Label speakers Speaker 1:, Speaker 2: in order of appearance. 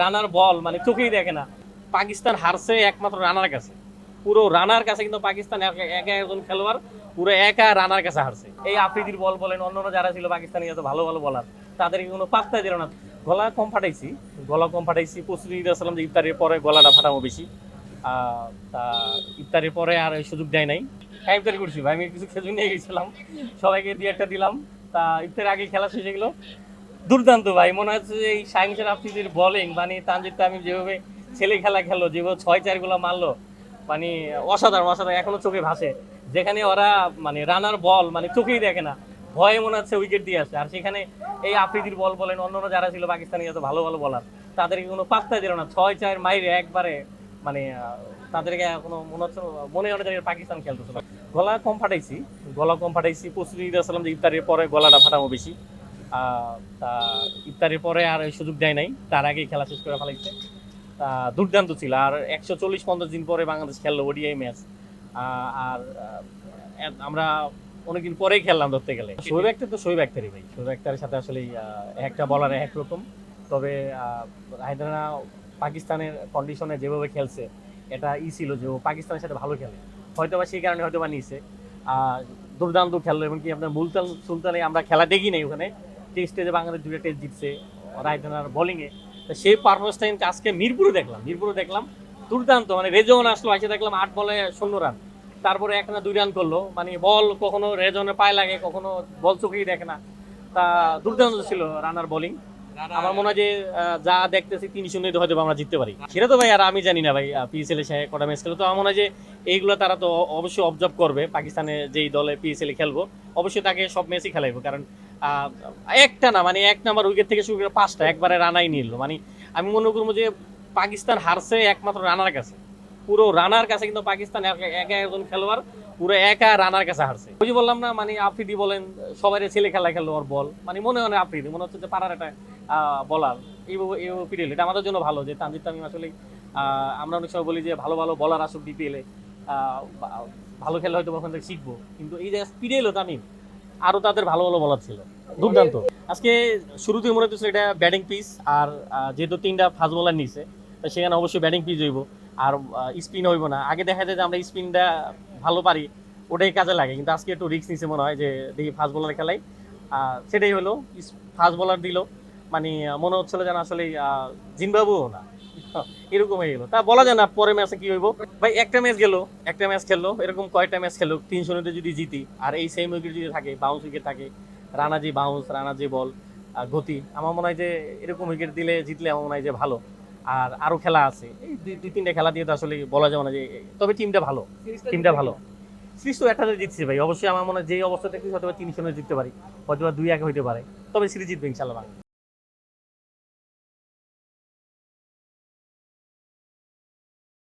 Speaker 1: রানার বল মানে চোখেই দেখে না। পাকিস্তান হারছে একমাত্র রানার কাছে। পুরো রানার কাছে কিন্তু পাকিস্তান একা একজন খেলোয়াড় পুরো একা রানার কাছে হারছে। এই আফ্রিদির বল বলেন, অন্যান্য যারা ছিল পাকিস্তানি এত ভালো ভালো বলার, তাদেরকে কোনো পাত্তা দিল না। গলা কম ফাটাইছি প্রস্তুতি নিতে আসলাম যে ইফতারের পরে গলাটা ফাটাবো বেশি। তা ইফতারের পরে আর ওই সুযোগ দেয় নাই। হ্যাঁ, ইফতারি করছি ভাই, আমি কিছু খেজুর নিয়ে গেছিলাম, সবাইকে দিয়ে একটা দিলাম। তা ইফতারের আগে খেলা শেষ হয়ে গেলো। দুর্দান্ত ভাই, মনে হচ্ছে যে এই শাহিন শাহ আফ্রিদির বোলিং মানে তানজিদ তামিম যেভাবে ছেলে খেলা খেললো, যেভাবে 6-4 গুলো মারলো, মানে অসাধারণ অসাধারণ, এখনো চোখে ভাসে। যেখানে ওরা মানে রানার বল মানে চোখেই দেখে না, ভয়ে মনে হচ্ছে উইকেট দিয়ে আসে। আর সেখানে এই আফ্রিদির বল বলেন, অন্যান্য যারা ছিল পাকিস্তানি এত ভালো ভালো বলার, তাদেরকে কোনো পাত্তা দিল না। 6-4 মাইরে একবারে মানে তাদেরকে কোনো মনে হচ্ছে, মনে হয় পাকিস্তান খেলতেছিল। গলা কম ফাটাইছি প্রস্তুতি নিতে আসলাম যে ইফতারের পরে গলাটা ফাটাবো বেশি। তা ইফতারের পরে আর ওই সুযোগ দেয় নাই, তার আগেই খেলা শেষ করে ফেলাইছে। দুর্দান্ত ছিল। আর 140-50 দিন পরে বাংলাদেশ খেললো ওডিআই ম্যাচ। আর আমরা অনেকদিন পরেই খেললাম ধরতে গেলে। শোয়েব আখতার তো শোয়েব আখতারই ভাই, শোয়েব আখতারের সাথে আসলে একটা বলার এক রকম। তবে রায়দানা পাকিস্তানের কন্ডিশনে যেভাবে খেলছে, এটা ছিল যে ও পাকিস্তানের সাথে ভালো খেলে, হয়তোবা সেই কারণে হয়তোবা নিছে। দুর্দান্ত খেললো। এমনকি আপনার মুলতান সুলতানে আমরা খেলা দেখি নাই ওখানে, টেস্টে যে বাংলাদেশ 2টা টেস্ট জিতছে রায়দানার বোলিংয়ে। তো সেই পারফরমেন্সটা কিন্তু আজকে মিরপুরে দেখলাম দুর্দান্ত। মানে রেজন আসলো, এসে দেখলাম 8 বলে 0 রান, তারপরে 1 না 2 রান করলো। মানে বল কখনো রেজনের পায়ে লাগে, কখনো বল চোখেই দেখে না। তা দুর্দান্ত ছিল রানার বোলিং। আমার মনে হয় যে যা দেখতেছি 3-0 হয়তো আমরা জিততে পারি। সেটা তো ভাই আর আমি জানি না ভাই, পিএসএল এ কটা ম্যাচ খেলো। তো আমার মনে হয় যে এইগুলো তারা তো অবশ্যই অবজার্ভ করবে। পাকিস্তানে যেই দলে পিএসএল এ খেলবো অবশ্যই তাকে সব ম্যাচই খেলাইবো। কারণ একটা না, মানে 1 নাম্বার উইকেট থেকে শুরু করে 5টা একবারে রানাই নিল। মানে আমি মনে করবো যে পাকিস্তান হারছে একমাত্র রানার কাছে। পুরো রানার কাছে কিন্তু পাকিস্তান একা একজন খেলোয়াড় পুরো একা রানার কাছে হারছে। ওই যে বললাম না, মানে আফ্রিদি বলেন, সবাই ছেলে খেলা খেললো ওর বল, মানে মনে হয় না আফ্রিদি, মনে হচ্ছে যে পাড়ার একটা বলার। এইভাবে পিরিয়ড এটা আমাদের জন্য ভালো যে তানজিদ তামিম আসলে আমরা অনেক সময় বলি যে ভালো ভালো বলার আসুক বিপিএলে, ভালো খেলে হয়তো ওখান থেকে শিখবো। কিন্তু এই যে স্পিডে এলো তামিম, আরো তাদের ভালো ভালো বলার ছিল। দুর্দান্ত। আজকে শুরুতেই মনে হচ্ছে এটা ব্যাটিং পিচ। আর যেহেতু 3টা ফাস্ট বোলার নিছে, তো সেখানে অবশ্যই ব্যাটিং পিচ হইব। আর স্পিন হইব না। আগে দেখা যায় যে আমরা স্পিনটা ভালো পারি, ওটাই কাজে লাগে। কিন্তু আজকে একটু রিস্ক নিছে মনে হয়, যে দেখি ফাস্ট বোলার খেলাই। সেটাই হলো, ফাস্ট বোলার দিল। মানে মনে হচ্ছিল যেন আসলে জিম্বাবুও না, এরকম হয়ে গেলো। তা বলা যায় না পরে ম্যাচে কি হইব। ভাই একটা ম্যাচ খেললো, এরকম কয়টা ম্যাচ খেললো 300 যদি জিতি, আর এই সেম উইকেট যদি থাকে, বাউন্স উইকেট থাকে, রানা যে বল, গতি, আমার মনে হয় যে এরকম উইকেট দিলে জিতলে আমার মনে হয় যে ভালো। আর আরো খেলা আছে, এই 2-3টা খেলা দিয়ে তো আসলে বলা যাবে না যে, তবে টিমটা ভালো। সিরিজ তো একটা জিতছে ভাই, অবশ্যই আমার মনে হয় যে অবস্থা থেকে হয়তো 300 জিততে পারি, হয়তো 2-1 হইতে পারে, তবে সিরিজ জিতবে ইনশাল্লাহ।